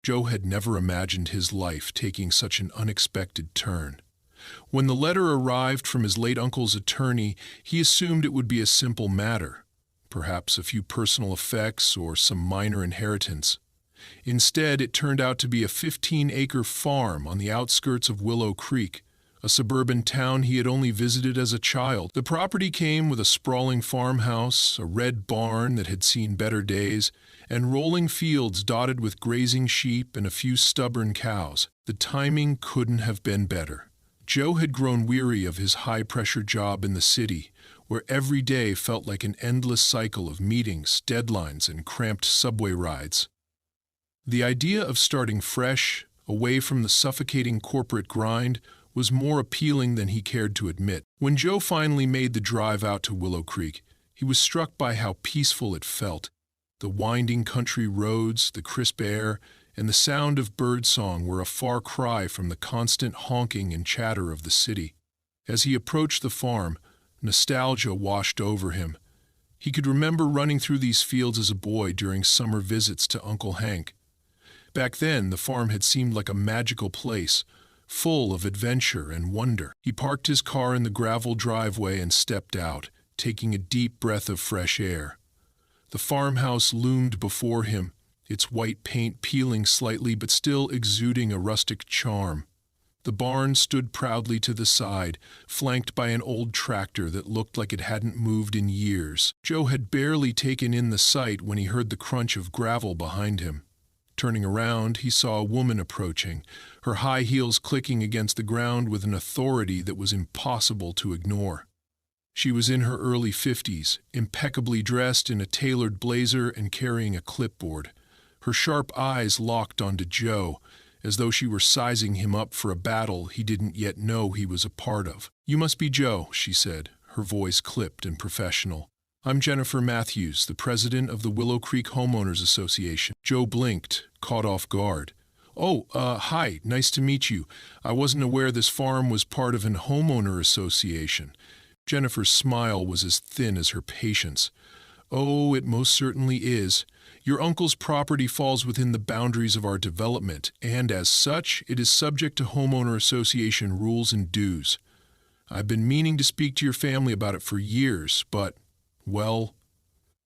Joe had never imagined his life taking such an unexpected turn. When the letter arrived from his late uncle's attorney, he assumed it would be a simple matter, perhaps a few personal effects or some minor inheritance. Instead, it turned out to be a 15-acre farm on the outskirts of Willow Creek, a suburban town he had only visited as a child. The property came with a sprawling farmhouse, a red barn that had seen better days, and rolling fields dotted with grazing sheep and a few stubborn cows. The timing couldn't have been better. Joe had grown weary of his high-pressure job in the city, where every day felt like an endless cycle of meetings, deadlines, and cramped subway rides. The idea of starting fresh, away from the suffocating corporate grind, was more appealing than he cared to admit. When Joe finally made the drive out to Willow Creek, he was struck by how peaceful it felt. The winding country roads, the crisp air, and the sound of birdsong were a far cry from the constant honking and chatter of the city. As he approached the farm, nostalgia washed over him. He could remember running through these fields as a boy during summer visits to Uncle Hank. Back then, the farm had seemed like a magical place, full of adventure and wonder. He parked his car in the gravel driveway and stepped out, taking a deep breath of fresh air. The farmhouse loomed before him, its white paint peeling slightly but still exuding a rustic charm. The barn stood proudly to the side, flanked by an old tractor that looked like it hadn't moved in years. Joe had barely taken in the sight when he heard the crunch of gravel behind him. Turning around, he saw a woman approaching, her high heels clicking against the ground with an authority that was impossible to ignore. She was in her early 50s, impeccably dressed in a tailored blazer and carrying a clipboard. Her sharp eyes locked onto Joe, as though she were sizing him up for a battle he didn't yet know he was a part of. "You must be Joe," she said, her voice clipped and professional. "I'm Jennifer Matthews, the president of the Willow Creek Homeowners Association." Joe blinked, caught off guard. "Oh, hi, nice to meet you. I wasn't aware this farm was part of an homeowner association." Jennifer's smile was as thin as her patience. "Oh, it most certainly is. Your uncle's property falls within the boundaries of our development, and as such, it is subject to homeowner association rules and dues. I've been meaning to speak to your family about it for years, but, well..."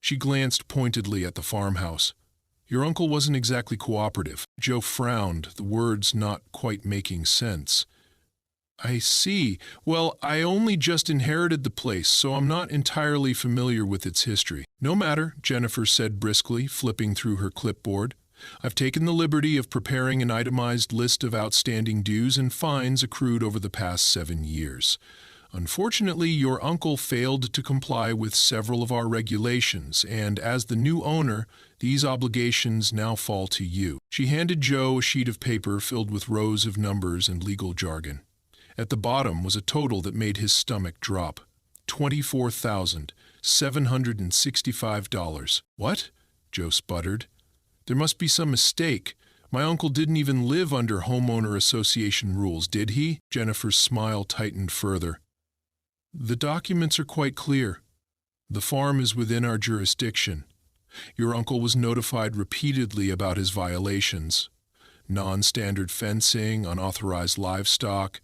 She glanced pointedly at the farmhouse. "Your uncle wasn't exactly cooperative." Joe frowned, the words not quite making sense. "I see. Well, I only just inherited the place, so I'm not entirely familiar with its history." "No matter," Jennifer said briskly, flipping through her clipboard. "I've taken the liberty of preparing an itemized list of outstanding dues and fines accrued over the past 7 years. Unfortunately, your uncle failed to comply with several of our regulations, and as the new owner, these obligations now fall to you." She handed Joe a sheet of paper filled with rows of numbers and legal jargon. At the bottom was a total that made his stomach drop. $24,765. "What?" Joe sputtered. "There must be some mistake. My uncle didn't even live under homeowner association rules, did he?" Jennifer's smile tightened further. "The documents are quite clear. The farm is within our jurisdiction. Your uncle was notified repeatedly about his violations. Non-standard fencing, unauthorized livestock,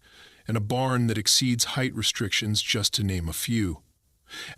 and a barn that exceeds height restrictions, just to name a few.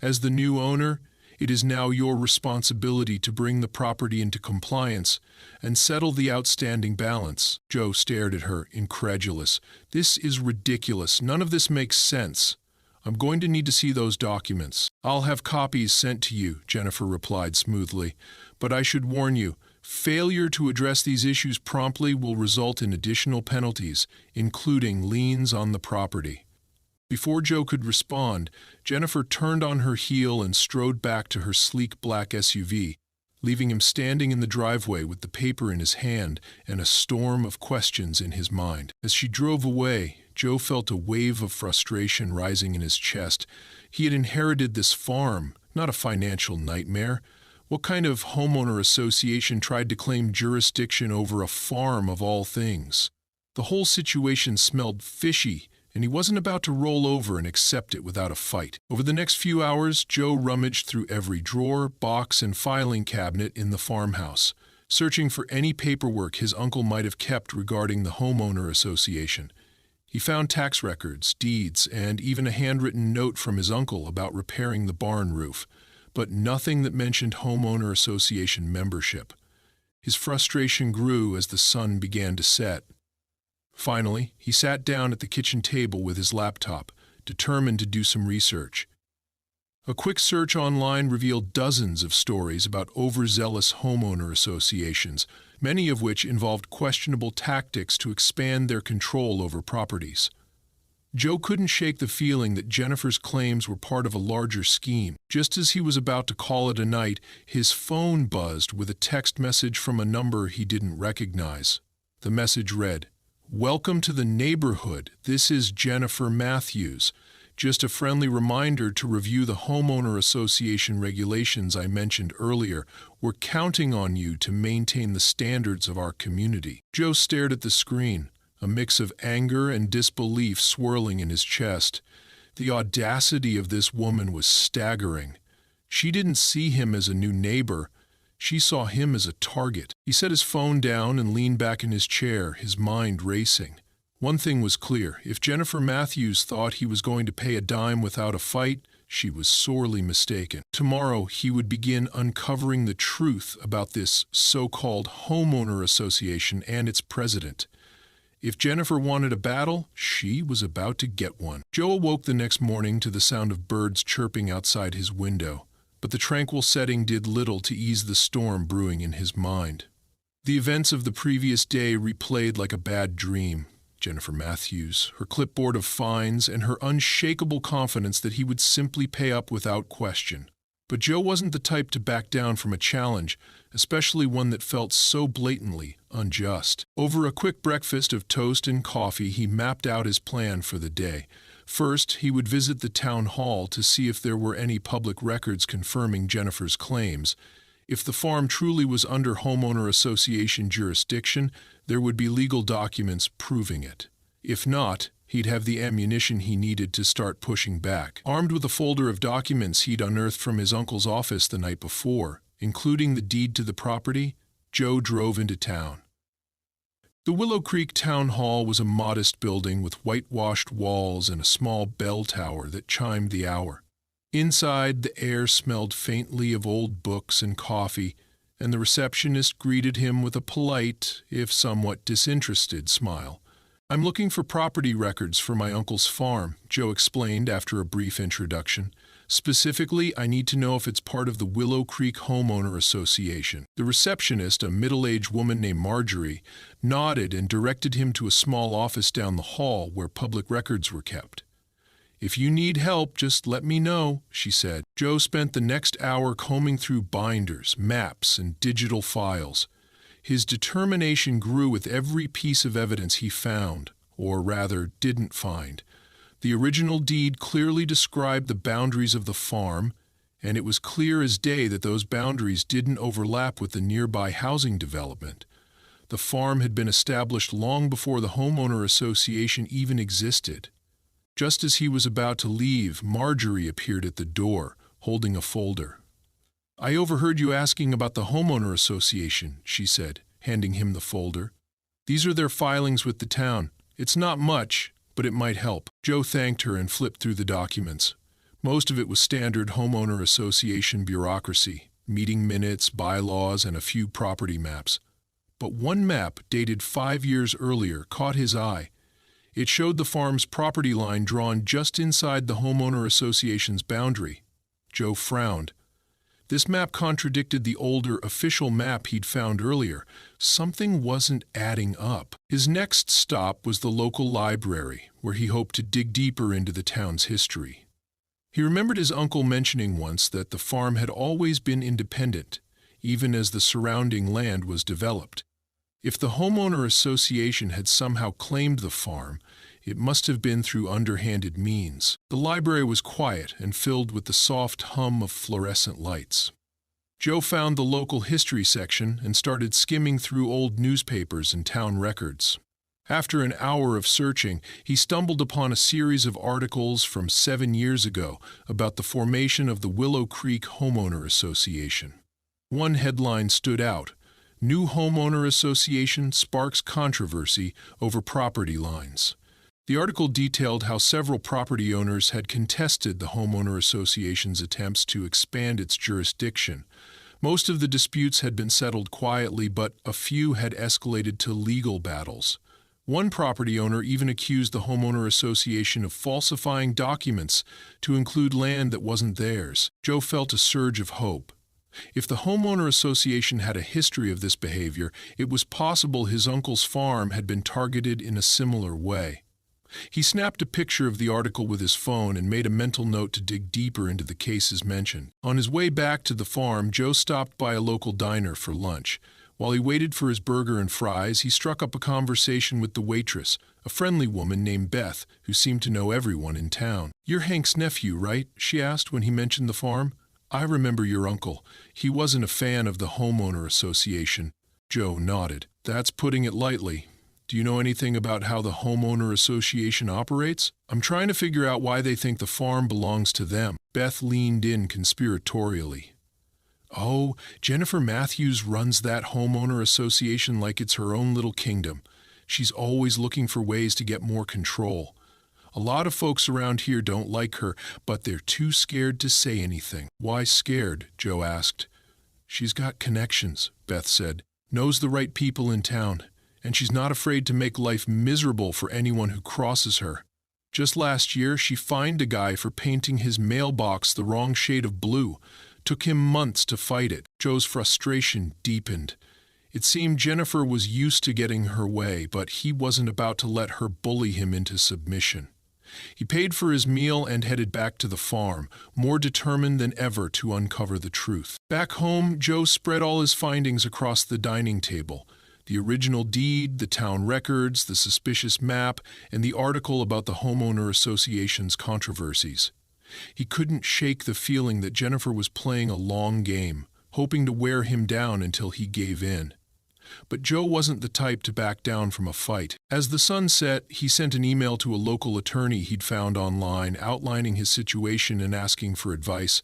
As the new owner, it is now your responsibility to bring the property into compliance and settle the outstanding balance." Joe stared at her, incredulous. "This is ridiculous. None of this makes sense. I'm going to need to see those documents." "I'll have copies sent to you," Jennifer replied smoothly. "But I should warn you, failure to address these issues promptly will result in additional penalties, including liens on the property." Before Joe could respond, Jennifer turned on her heel and strode back to her sleek black SUV, leaving him standing in the driveway with the paper in his hand and a storm of questions in his mind. As she drove away, Joe felt a wave of frustration rising in his chest. He had inherited this farm, not a financial nightmare. What kind of homeowner association tried to claim jurisdiction over a farm of all things? The whole situation smelled fishy, and he wasn't about to roll over and accept it without a fight. Over the next few hours, Joe rummaged through every drawer, box, and filing cabinet in the farmhouse, searching for any paperwork his uncle might have kept regarding the homeowner association. He found tax records, deeds, and even a handwritten note from his uncle about repairing the barn roof, but nothing that mentioned homeowner association membership. His frustration grew as the sun began to set. Finally, he sat down at the kitchen table with his laptop, determined to do some research. A quick search online revealed dozens of stories about overzealous homeowner associations, many of which involved questionable tactics to expand their control over properties. Joe couldn't shake the feeling that Jennifer's claims were part of a larger scheme. Just as he was about to call it a night, his phone buzzed with a text message from a number he didn't recognize. The message read, "Welcome to the neighborhood. This is Jennifer Matthews. Just a friendly reminder to review the homeowner association regulations I mentioned earlier. We're counting on you to maintain the standards of our community." Joe stared at the screen, a mix of anger and disbelief swirling in his chest. The audacity of this woman was staggering. She didn't see him as a new neighbor. She saw him as a target. He set his phone down and leaned back in his chair, his mind racing. One thing was clear. If Jennifer Matthews thought he was going to pay a dime without a fight, she was sorely mistaken. Tomorrow, he would begin uncovering the truth about this so-called homeowner association and its president. If Jennifer wanted a battle, she was about to get one. Joe awoke the next morning to the sound of birds chirping outside his window, but the tranquil setting did little to ease the storm brewing in his mind. The events of the previous day replayed like a bad dream. Jennifer Matthews, her clipboard of fines, and her unshakable confidence that he would simply pay up without question. But Joe wasn't the type to back down from a challenge, especially one that felt so blatantly unjust. Over a quick breakfast of toast and coffee, he mapped out his plan for the day. First, he would visit the town hall to see if there were any public records confirming Jennifer's claims. If the farm truly was under homeowner association jurisdiction, there would be legal documents proving it. If not, he'd have the ammunition he needed to start pushing back. Armed with a folder of documents he'd unearthed from his uncle's office the night before, including the deed to the property, Joe drove into town. The Willow Creek Town Hall was a modest building with whitewashed walls and a small bell tower that chimed the hour. Inside, the air smelled faintly of old books and coffee, and the receptionist greeted him with a polite, if somewhat disinterested, smile. "I'm looking for property records for my uncle's farm," Joe explained after a brief introduction. "Specifically, I need to know if it's part of the Willow Creek Homeowner Association." The receptionist, a middle-aged woman named Marjorie, nodded and directed him to a small office down the hall where public records were kept. "If you need help, just let me know," she said. Joe spent the next hour combing through binders, maps, and digital files. His determination grew with every piece of evidence he found, or rather didn't find. The original deed clearly described the boundaries of the farm, and it was clear as day that those boundaries didn't overlap with the nearby housing development. The farm had been established long before the homeowner association even existed. Just as he was about to leave, Marjorie appeared at the door, holding a folder. "I overheard you asking about the homeowner association," she said, handing him the folder. "These are their filings with the town. It's not much, but it might help." Joe thanked her and flipped through the documents. Most of it was standard homeowner association bureaucracy, meeting minutes, bylaws, and a few property maps. But one map, dated 5 years earlier, caught his eye. It showed the farm's property line drawn just inside the homeowner association's boundary. Joe frowned. This map contradicted the older official map he'd found earlier. Something wasn't adding up. His next stop was the local library, where he hoped to dig deeper into the town's history. He remembered his uncle mentioning once that the farm had always been independent, even as the surrounding land was developed. If the homeowner association had somehow claimed the farm, it must have been through underhanded means. The library was quiet and filled with the soft hum of fluorescent lights. Joe found the local history section and started skimming through old newspapers and town records. After an hour of searching, he stumbled upon a series of articles from 7 years ago about the formation of the Willow Creek Homeowner Association. One headline stood out: New homeowner association sparks controversy over property lines. The article detailed how several property owners had contested the homeowner association's attempts to expand its jurisdiction. Most of the disputes had been settled quietly, but a few had escalated to legal battles. One property owner even accused the homeowner association of falsifying documents to include land that wasn't theirs. Joe felt a surge of hope. If the homeowner association had a history of this behavior, it was possible his uncle's farm had been targeted in a similar way. He snapped a picture of the article with his phone and made a mental note to dig deeper into the cases mentioned. On his way back to the farm, Joe stopped by a local diner for lunch. While he waited for his burger and fries, he struck up a conversation with the waitress, a friendly woman named Beth, who seemed to know everyone in town. "You're Hank's nephew, right?" she asked when he mentioned the farm. "I remember your uncle. He wasn't a fan of the homeowner association." Joe nodded. "That's putting it lightly. Do you know anything about how the homeowner association operates? I'm trying to figure out why they think the farm belongs to them." Beth leaned in conspiratorially. "Oh, Jennifer Matthews runs that homeowner association like it's her own little kingdom. She's always looking for ways to get more control. A lot of folks around here don't like her, but they're too scared to say anything." "Why scared?" Joe asked. "She's got connections," Beth said. "Knows the right people in town. And she's not afraid to make life miserable for anyone who crosses her. Just last year, she fined a guy for painting his mailbox the wrong shade of blue. Took him months to fight it." Joe's frustration deepened. It seemed Jennifer was used to getting her way, but he wasn't about to let her bully him into submission. He paid for his meal and headed back to the farm, more determined than ever to uncover the truth. Back home, Joe spread all his findings across the dining table. The original deed, the town records, the suspicious map, and the article about the homeowner association's controversies. He couldn't shake the feeling that Jennifer was playing a long game, hoping to wear him down until he gave in. But Joe wasn't the type to back down from a fight. As the sun set, he sent an email to a local attorney he'd found online, outlining his situation and asking for advice.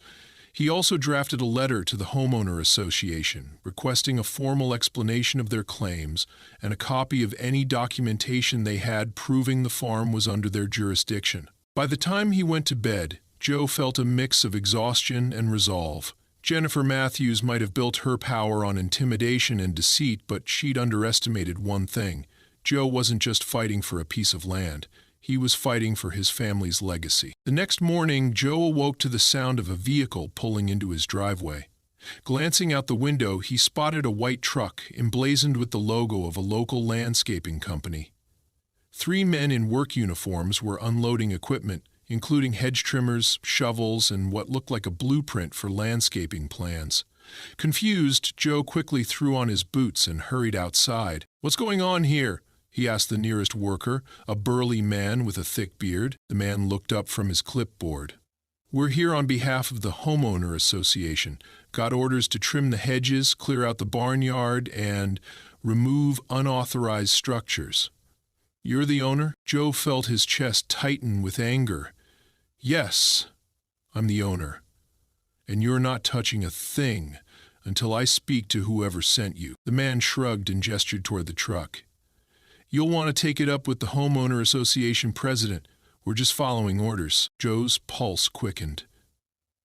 He also drafted a letter to the homeowner association, requesting a formal explanation of their claims and a copy of any documentation they had proving the farm was under their jurisdiction. By the time he went to bed, Joe felt a mix of exhaustion and resolve. Jennifer Matthews might have built her power on intimidation and deceit, but she'd underestimated one thing. Joe wasn't just fighting for a piece of land. He was fighting for his family's legacy. The next morning, Joe awoke to the sound of a vehicle pulling into his driveway. Glancing out the window, he spotted a white truck emblazoned with the logo of a local landscaping company. 3 men in work uniforms were unloading equipment, including hedge trimmers, shovels, and what looked like a blueprint for landscaping plans. Confused, Joe quickly threw on his boots and hurried outside. "What's going on here?" he asked the nearest worker, a burly man with a thick beard. The man looked up from his clipboard. "We're here on behalf of the homeowner association. Got orders to trim the hedges, clear out the barnyard, and remove unauthorized structures." "You're the owner?" Joe felt his chest tighten with anger. "Yes, I'm the owner. And you're not touching a thing until I speak to whoever sent you." The man shrugged and gestured toward the truck. "You'll want to take it up with the homeowner association president. We're just following orders." Joe's pulse quickened.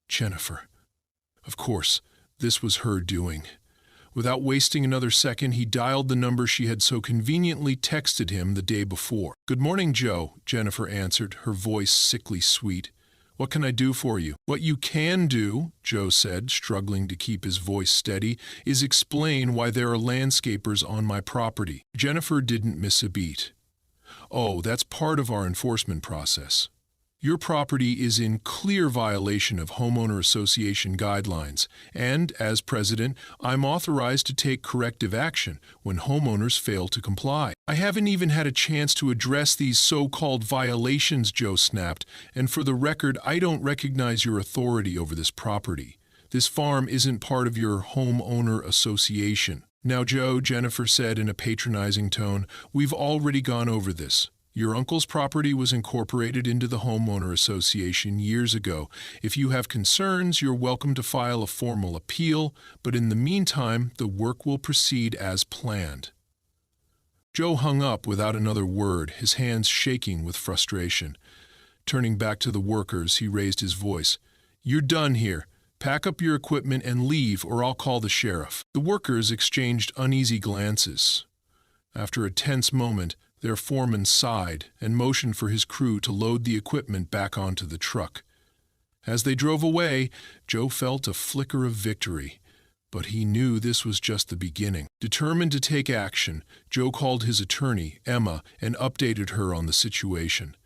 Jennifer. Of course, this was her doing. Without wasting another second, he dialed the number she had so conveniently texted him the day before. "Good morning, Joe," Jennifer answered, her voice sickly sweet. "What can I do for you?" "What you can do," Joe said, struggling to keep his voice steady, "is explain why there are landscapers on my property." Jennifer didn't miss a beat. "Oh, that's part of our enforcement process. Your property is in clear violation of homeowner association guidelines, and, as president, I'm authorized to take corrective action when homeowners fail to comply." "I haven't even had a chance to address these so-called violations," Joe snapped, "and for the record, I don't recognize your authority over this property. This farm isn't part of your homeowner association." "Now, Joe," Jennifer said in a patronizing tone, "we've already gone over this. Your uncle's property was incorporated into the homeowner association years ago. If you have concerns, you're welcome to file a formal appeal, but in the meantime, the work will proceed as planned." Joe hung up without another word, his hands shaking with frustration. Turning back to the workers, he raised his voice. "You're done here. Pack up your equipment and leave, or I'll call the sheriff." The workers exchanged uneasy glances. After a tense moment, their foreman sighed and motioned for his crew to load the equipment back onto the truck. As they drove away, Joe felt a flicker of victory, but he knew this was just the beginning. Determined to take action, Joe called his attorney, Emma, and updated her on the situation.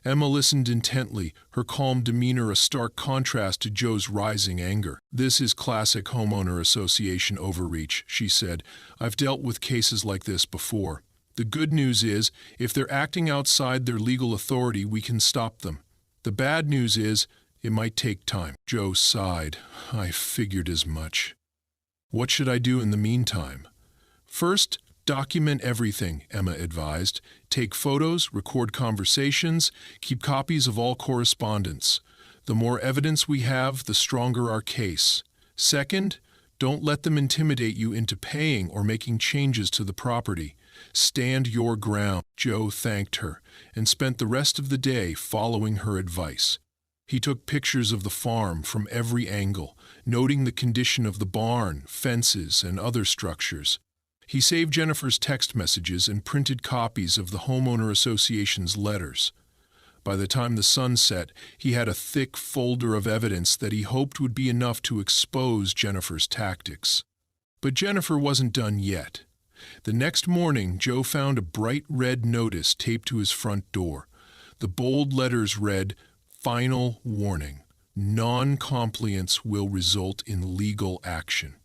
Emma listened intently, her calm demeanor a stark contrast to Joe's rising anger. "This is classic homeowner association overreach," she said. "I've dealt with cases like this before. The good news is, if they're acting outside their legal authority, we can stop them. The bad news is, it might take time." Joe sighed. "I figured as much. What should I do in the meantime?" "First, document everything," Emma advised. "Take photos, record conversations, keep copies of all correspondence. The more evidence we have, the stronger our case. Second, don't let them intimidate you into paying or making changes to the property. Stand your ground." Joe thanked her and spent the rest of the day following her advice. He took pictures of the farm from every angle, noting the condition of the barn, fences, and other structures. He saved Jennifer's text messages and printed copies of the homeowner association's letters. By the time the sun set, he had a thick folder of evidence that he hoped would be enough to expose Jennifer's tactics. But Jennifer wasn't done yet. The next morning, Joe found a bright red notice taped to his front door. The bold letters read, "Final warning. Non-compliance will result in legal action."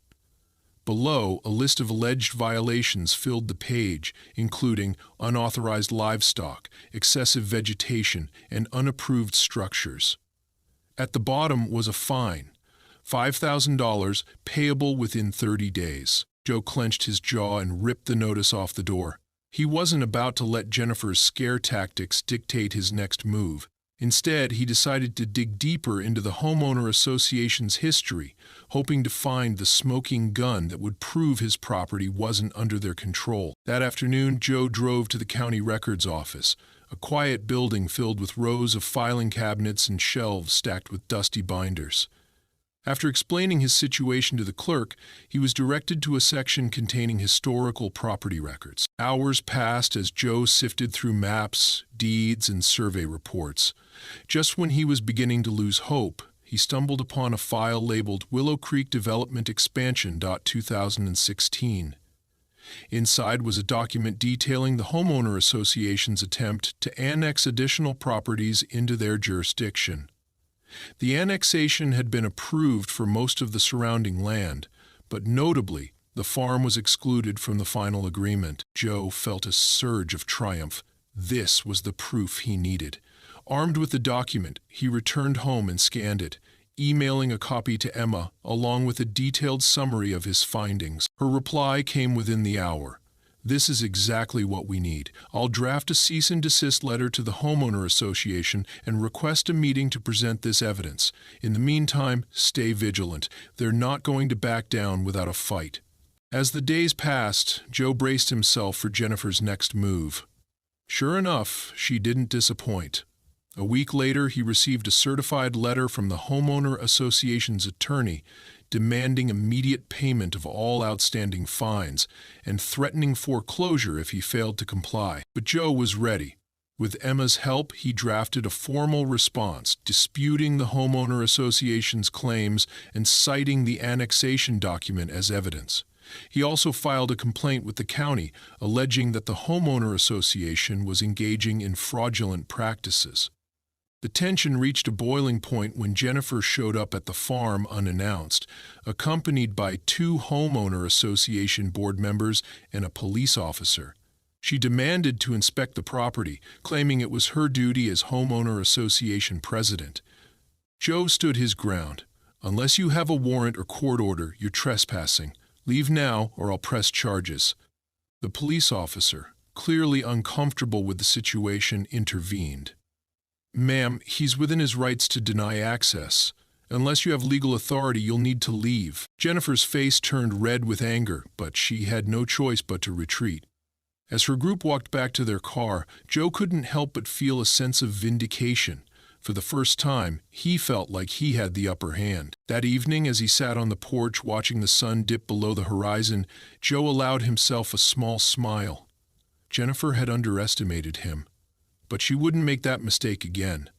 Below, a list of alleged violations filled the page, including unauthorized livestock, excessive vegetation, and unapproved structures. At the bottom was a fine, $5,000, payable within 30 days. Joe clenched his jaw and ripped the notice off the door. He wasn't about to let Jennifer's scare tactics dictate his next move. Instead, he decided to dig deeper into the homeowner association's history, hoping to find the smoking gun that would prove his property wasn't under their control. That afternoon, Joe drove to the county records office, a quiet building filled with rows of filing cabinets and shelves stacked with dusty binders. After explaining his situation to the clerk, he was directed to a section containing historical property records. Hours passed as Joe sifted through maps, deeds, and survey reports. Just when he was beginning to lose hope, he stumbled upon a file labeled Willow Creek Development Expansion. 2016. Inside was a document detailing the homeowner association's attempt to annex additional properties into their jurisdiction. The annexation had been approved for most of the surrounding land, but notably, the farm was excluded from the final agreement. Joe felt a surge of triumph. This was the proof he needed. Armed with the document, he returned home and scanned it, emailing a copy to Emma along with a detailed summary of his findings. Her reply came within the hour. "This is exactly what we need. I'll draft a cease and desist letter to the homeowner association and request a meeting to present this evidence. In the meantime, stay vigilant. They're not going to back down without a fight." As the days passed, Joe braced himself for Jennifer's next move. Sure enough, she didn't disappoint. A week later, he received a certified letter from the homeowner association's attorney demanding immediate payment of all outstanding fines and threatening foreclosure if he failed to comply. But Joe was ready. With Emma's help, he drafted a formal response disputing the homeowner association's claims and citing the annexation document as evidence. He also filed a complaint with the county, alleging that the homeowner association was engaging in fraudulent practices. The tension reached a boiling point when Jennifer showed up at the farm unannounced, accompanied by 2 homeowner association board members and a police officer. She demanded to inspect the property, claiming it was her duty as homeowner association president. Joe stood his ground. "Unless you have a warrant or court order, you're trespassing. Leave now or I'll press charges." The police officer, clearly uncomfortable with the situation, intervened. "Ma'am, he's within his rights to deny access. Unless you have legal authority, you'll need to leave." Jennifer's face turned red with anger, but she had no choice but to retreat. As her group walked back to their car, Joe couldn't help but feel a sense of vindication. For the first time, he felt like he had the upper hand. That evening, as he sat on the porch watching the sun dip below the horizon, Joe allowed himself a small smile. Jennifer had underestimated him, but she wouldn't make that mistake again.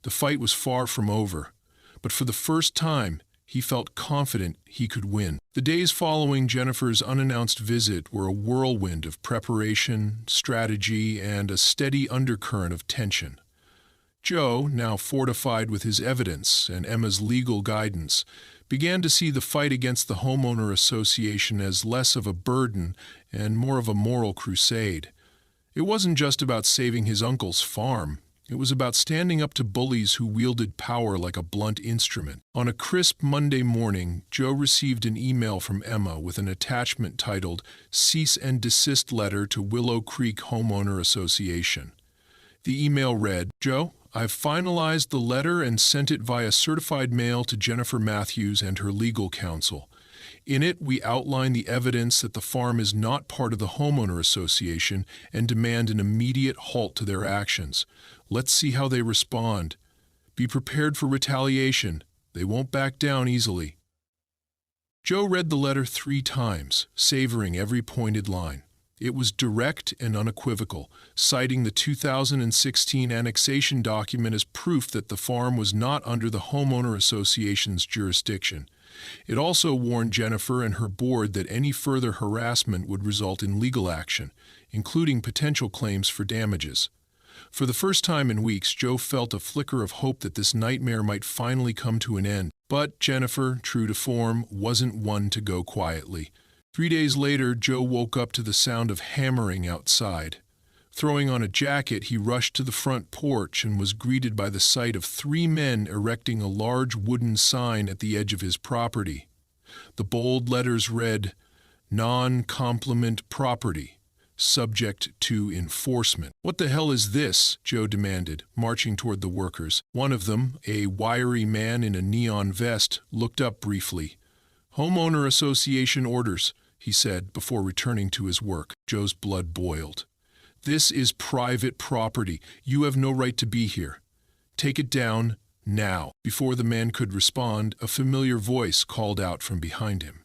The fight was far from over, but for the first time, he felt confident he could win. The days following Jennifer's unannounced visit were a whirlwind of preparation, strategy, and a steady undercurrent of tension. Joe, now fortified with his evidence and Emma's legal guidance, began to see the fight against the homeowner association as less of a burden and more of a moral crusade. It wasn't just about saving his uncle's farm. It was about standing up to bullies who wielded power like a blunt instrument. On a crisp Monday morning, Joe received an email from Emma with an attachment titled "Cease and Desist Letter to Willow Creek Homeowner Association." The email read, "Joe, I've finalized the letter and sent it via certified mail to Jennifer Matthews and her legal counsel. In it, we outline the evidence that the farm is not part of the homeowner association and demand an immediate halt to their actions. Let's see how they respond. Be prepared for retaliation. They won't back down easily." Joe read the letter 3 times, savoring every pointed line. It was direct and unequivocal, citing the 2016 annexation document as proof that the farm was not under the homeowner association's jurisdiction. It also warned Jennifer and her board that any further harassment would result in legal action, including potential claims for damages. For the first time in weeks, Joe felt a flicker of hope that this nightmare might finally come to an end. But Jennifer, true to form, wasn't one to go quietly. 3 days later, Joe woke up to the sound of hammering outside. Throwing on a jacket, he rushed to the front porch and was greeted by the sight of 3 men erecting a large wooden sign at the edge of his property. The bold letters read, "Non-complement property, subject to enforcement." "What the hell is this?" Joe demanded, marching toward the workers. One of them, a wiry man in a neon vest, looked up briefly. "Homeowner association orders," he said before returning to his work. Joe's blood boiled. "This is private property. You have no right to be here. Take it down now." Before the man could respond, a familiar voice called out from behind him.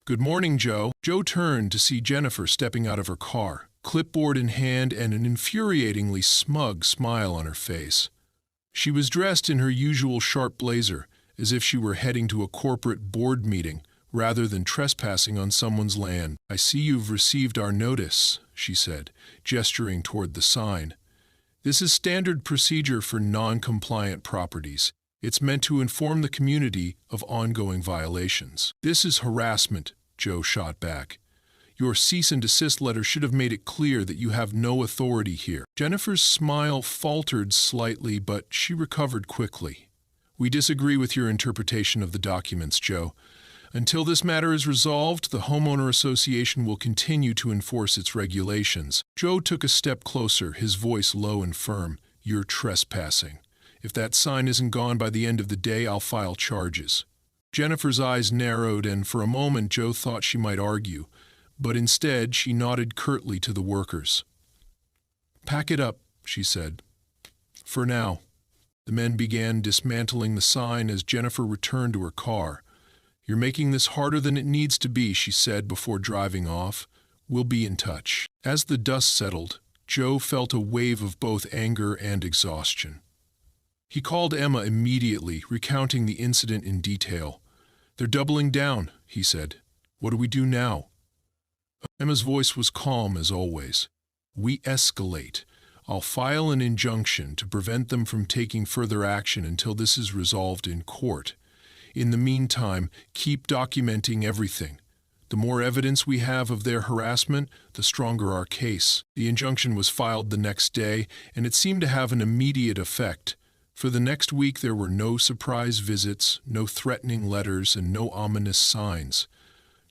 "Good morning, Joe." Joe turned to see Jennifer stepping out of her car, clipboard in hand and an infuriatingly smug smile on her face. She was dressed in her usual sharp blazer, as if she were heading to a corporate board meeting rather than trespassing on someone's land. "I see you've received our notice," she said, gesturing toward the sign. "This is standard procedure for non-compliant properties. It's meant to inform the community of ongoing violations." "This is harassment," Joe shot back. "Your cease and desist letter should have made it clear that you have no authority here." Jennifer's smile faltered slightly, but she recovered quickly. "We disagree with your interpretation of the documents, Joe. Until this matter is resolved, the homeowner association will continue to enforce its regulations." Joe took a step closer, his voice low and firm. "You're trespassing. If that sign isn't gone by the end of the day, I'll file charges." Jennifer's eyes narrowed, and for a moment Joe thought she might argue, but instead she nodded curtly to the workers. "Pack it up," she said. "For now." The men began dismantling the sign as Jennifer returned to her car. "You're making this harder than it needs to be," she said before driving off. "We'll be in touch." As the dust settled, Joe felt a wave of both anger and exhaustion. He called Emma immediately, recounting the incident in detail. "They're doubling down," he said. "What do we do now?" Emma's voice was calm as always. "We escalate. I'll file an injunction to prevent them from taking further action until this is resolved in court. In the meantime, keep documenting everything. The more evidence we have of their harassment, the stronger our case." The injunction was filed the next day, and it seemed to have an immediate effect. For the next week there were no surprise visits, no threatening letters, and no ominous signs.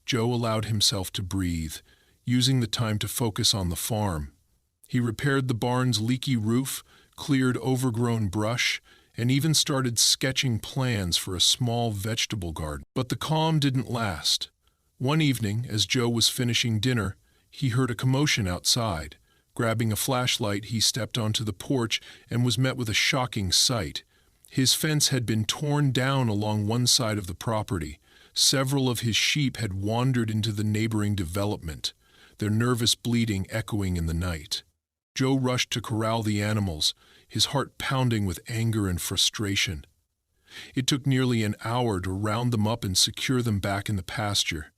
Joe allowed himself to breathe, using the time to focus on the farm, He repaired the barn's leaky roof, cleared overgrown brush, and even started sketching plans for a small vegetable garden. But the calm didn't last. One evening, as Joe was finishing dinner, he heard a commotion outside. Grabbing a flashlight, he stepped onto the porch and was met with a shocking sight. His fence had been torn down along one side of the property. Several of his sheep had wandered into the neighboring development, their nervous bleating echoing in the night. Joe rushed to corral the animals, his heart pounding with anger and frustration. It took nearly an hour to round them up and secure them back in the pasture.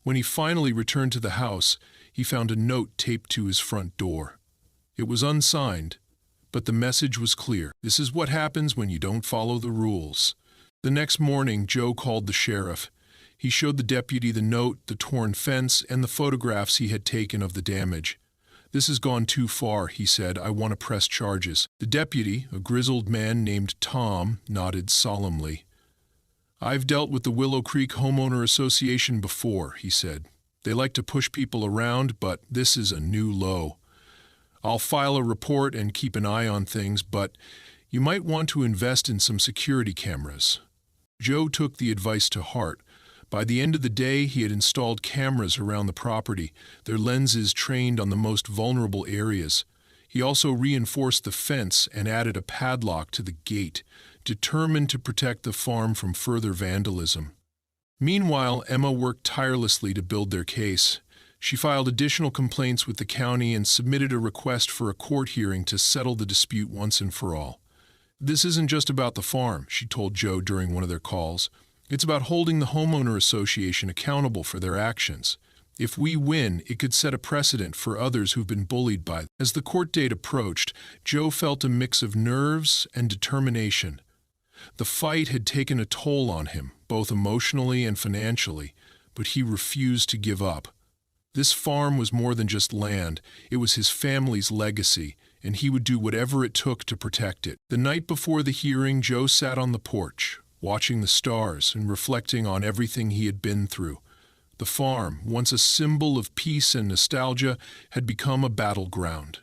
When he finally returned to the house, he found a note taped to his front door. It was unsigned, but the message was clear. This is what happens when you don't follow the rules. The next morning, Joe called the sheriff. He showed the deputy the note, the torn fence, and the photographs he had taken of the damage. "This has gone too far," he said. "I want to press charges." The deputy, a grizzled man named Tom, nodded solemnly. "I've dealt with the Willow Creek Homeowner Association before," he said. "They like to push people around, but this is a new low. I'll file a report and keep an eye on things, but you might want to invest in some security cameras." Joe took the advice to heart. By the end of the day, he had installed cameras around the property, their lenses trained on the most vulnerable areas. He also reinforced the fence and added a padlock to the gate, determined to protect the farm from further vandalism. Meanwhile, Emma worked tirelessly to build their case. She filed additional complaints with the county and submitted a request for a court hearing to settle the dispute once and for all. "This isn't just about the farm," she told Joe during one of their calls. "It's about holding the homeowner association accountable for their actions. If we win, it could set a precedent for others who've been bullied by them." As the court date approached, Joe felt a mix of nerves and determination. The fight had taken a toll on him, both emotionally and financially, but he refused to give up. This farm was more than just land. It was his family's legacy, and he would do whatever it took to protect it. The night before the hearing, Joe sat on the porch, watching the stars and reflecting on everything he had been through. The farm, once a symbol of peace and nostalgia, had become a battleground.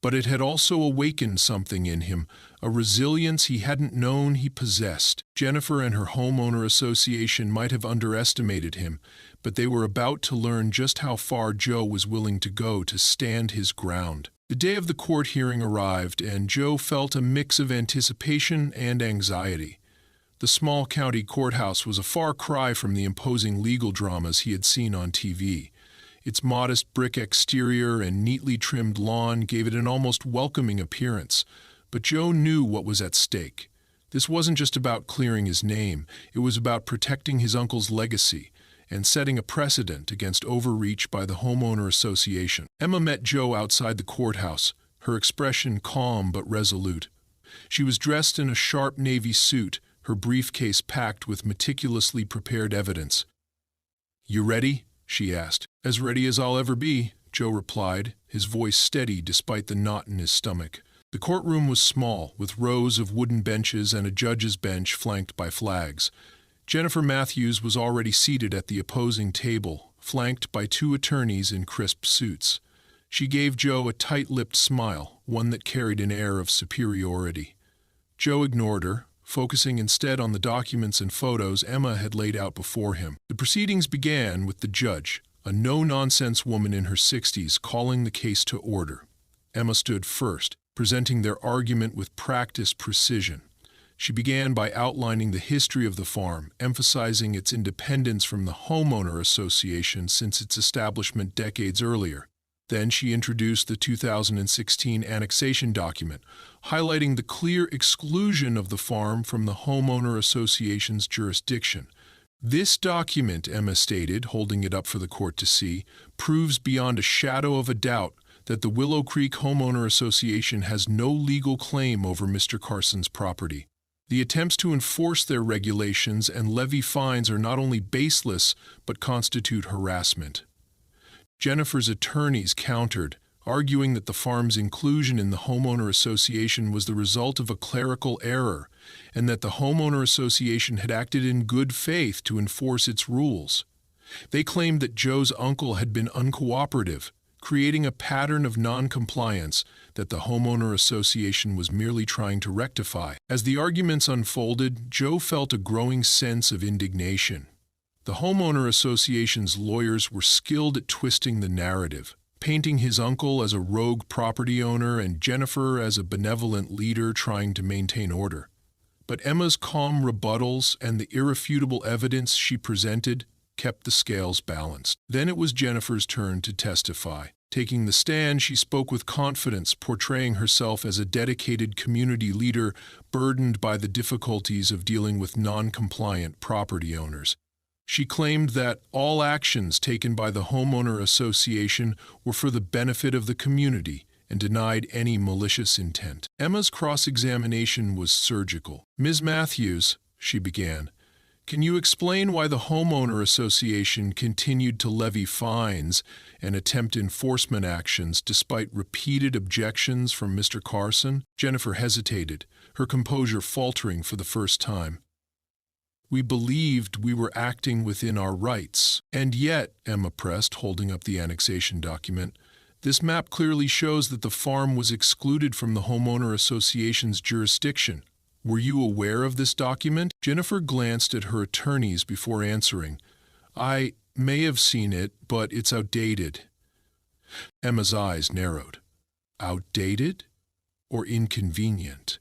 But it had also awakened something in him, a resilience he hadn't known he possessed. Jennifer and her homeowner association might have underestimated him, but they were about to learn just how far Joe was willing to go to stand his ground. The day of the court hearing arrived, and Joe felt a mix of anticipation and anxiety. The small county courthouse was a far cry from the imposing legal dramas he had seen on TV. Its modest brick exterior and neatly trimmed lawn gave it an almost welcoming appearance, but Joe knew what was at stake. This wasn't just about clearing his name, it was about protecting his uncle's legacy and setting a precedent against overreach by the homeowner association. Emma met Joe outside the courthouse, her expression calm but resolute. She was dressed in a sharp navy suit, her briefcase packed with meticulously prepared evidence. "You ready?" she asked. "As ready as I'll ever be," Joe replied, his voice steady despite the knot in his stomach. The courtroom was small, with rows of wooden benches and a judge's bench flanked by flags. Jennifer Matthews was already seated at the opposing table, flanked by two attorneys in crisp suits. She gave Joe a tight-lipped smile, one that carried an air of superiority. Joe ignored her, focusing instead on the documents and photos Emma had laid out before him. The proceedings began with the judge, a no-nonsense woman in her 60s, calling the case to order. Emma stood first, presenting their argument with practiced precision. She began by outlining the history of the farm, emphasizing its independence from the homeowner association since its establishment decades earlier. Then she introduced the 2016 annexation document, highlighting the clear exclusion of the farm from the homeowner association's jurisdiction. "This document," Emma stated, holding it up for the court to see, "proves beyond a shadow of a doubt that the Willow Creek Homeowner Association has no legal claim over Mr. Carson's property. The attempts to enforce their regulations and levy fines are not only baseless, but constitute harassment." Jennifer's attorneys countered, arguing that the farm's inclusion in the homeowner association was the result of a clerical error, and that the homeowner association had acted in good faith to enforce its rules. They claimed that Joe's uncle had been uncooperative, creating a pattern of non-compliance that the homeowner association was merely trying to rectify. As the arguments unfolded, Joe felt a growing sense of indignation. The homeowner association's lawyers were skilled at twisting the narrative, painting his uncle as a rogue property owner and Jennifer as a benevolent leader trying to maintain order. But Emma's calm rebuttals and the irrefutable evidence she presented kept the scales balanced. Then it was Jennifer's turn to testify. Taking the stand, she spoke with confidence, portraying herself as a dedicated community leader burdened by the difficulties of dealing with non-compliant property owners. She claimed that all actions taken by the homeowner association were for the benefit of the community and denied any malicious intent. Emma's cross-examination was surgical. "Ms. Matthews," she began, "can you explain why the homeowner association continued to levy fines and attempt enforcement actions despite repeated objections from Mr. Carson?" Jennifer hesitated, her composure faltering for the first time. "We believed we were acting within our rights. And yet," Emma pressed, holding up the annexation document, "this map clearly shows that the farm was excluded from the homeowner association's jurisdiction. Were you aware of this document?" Jennifer glanced at her attorneys before answering. "I may have seen it, but it's outdated." Emma's eyes narrowed. Outdated or inconvenient?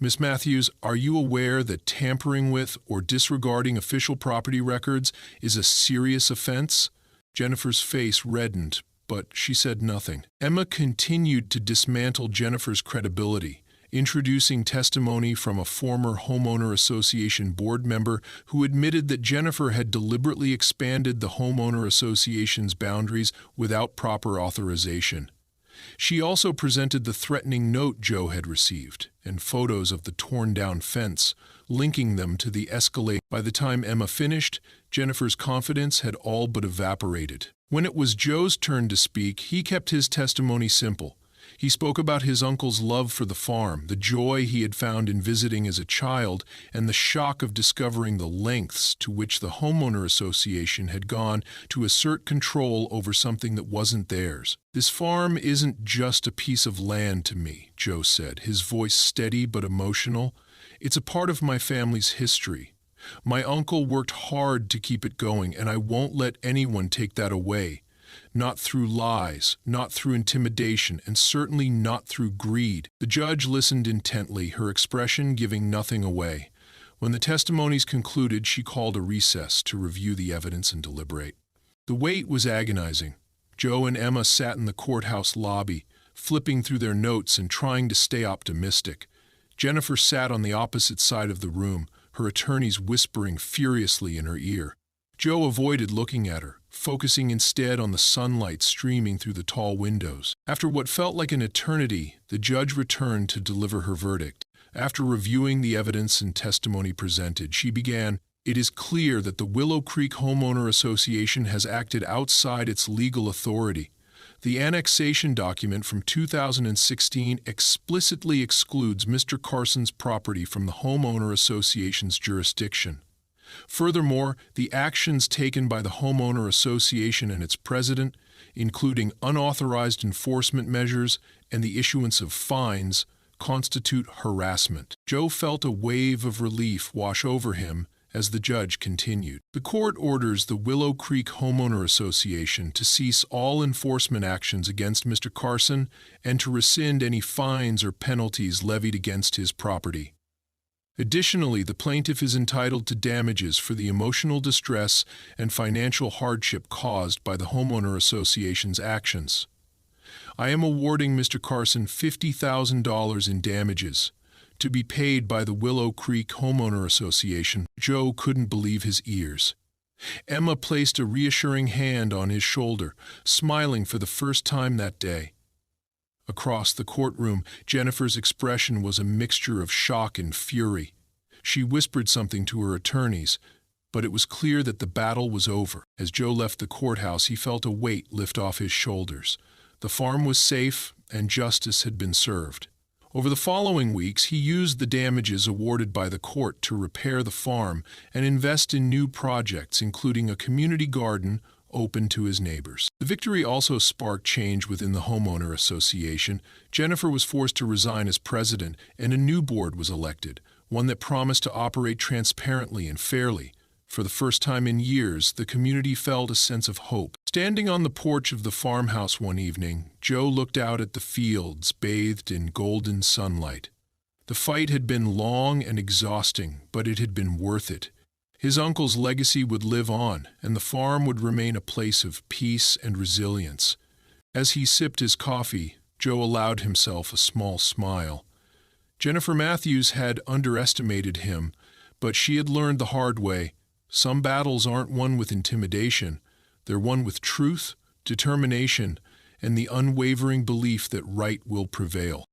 "Miss Matthews, are you aware that tampering with or disregarding official property records is a serious offense?" Jennifer's face reddened, but she said nothing. Emma continued to dismantle Jennifer's credibility, introducing testimony from a former homeowner association board member who admitted that Jennifer had deliberately expanded the homeowner association's boundaries without proper authorization. She also presented the threatening note Joe had received and photos of the torn-down fence, linking them to the Escalating. By the time Emma finished, Jennifer's confidence had all but evaporated. When it was Joe's turn to speak, he kept his testimony simple. He spoke about his uncle's love for the farm, the joy he had found in visiting as a child, and the shock of discovering the lengths to which the homeowner association had gone to assert control over something that wasn't theirs. "This farm isn't just a piece of land to me," Joe said, his voice steady but emotional. "It's a part of my family's history. My uncle worked hard to keep it going, and I won't let anyone take that away. Not through lies, not through intimidation, and certainly not through greed." The judge listened intently, her expression giving nothing away. When the testimonies concluded, she called a recess to review the evidence and deliberate. The wait was agonizing. Joe and Emma sat in the courthouse lobby, flipping through their notes and trying to stay optimistic. Jennifer sat on the opposite side of the room, her attorneys whispering furiously in her ear. Joe avoided looking at her, focusing instead on the sunlight streaming through the tall windows. After what felt like an eternity, the judge returned to deliver her verdict. After reviewing the evidence and testimony presented, she began, "It is clear that the Willow Creek Homeowner Association has acted outside its legal authority. The annexation document from 2016 explicitly excludes Mr. Carson's property from the Homeowner Association's jurisdiction. Furthermore, the actions taken by the homeowner association and its president, including unauthorized enforcement measures and the issuance of fines, constitute harassment." Joe felt a wave of relief wash over him as the judge continued. "The court orders the Willow Creek Homeowner Association to cease all enforcement actions against Mr. Carson and to rescind any fines or penalties levied against his property. Additionally, the plaintiff is entitled to damages for the emotional distress and financial hardship caused by the homeowner association's actions. I am awarding Mr. Carson $50,000 in damages, to be paid by the Willow Creek Homeowner Association." Joe couldn't believe his ears. Emma placed a reassuring hand on his shoulder, smiling for the first time that day. Across the courtroom, Jennifer's expression was a mixture of shock and fury. She whispered something to her attorneys, but it was clear that the battle was over. As Joe left the courthouse, he felt a weight lift off his shoulders. The farm was safe, and justice had been served. Over the following weeks, he used the damages awarded by the court to repair the farm and invest in new projects, including a community garden, open to his neighbors. The victory also sparked change within the homeowner association. Jennifer was forced to resign as president, and a new board was elected, one that promised to operate transparently and fairly. For the first time in years, the community felt a sense of hope. Standing on the porch of the farmhouse one evening, Joe looked out at the fields bathed in golden sunlight. The fight had been long and exhausting, but it had been worth it. His uncle's legacy would live on, and the farm would remain a place of peace and resilience. As he sipped his coffee, Joe allowed himself a small smile. Jennifer Matthews had underestimated him, but she had learned the hard way. Some battles aren't won with intimidation. They're won with truth, determination, and the unwavering belief that right will prevail.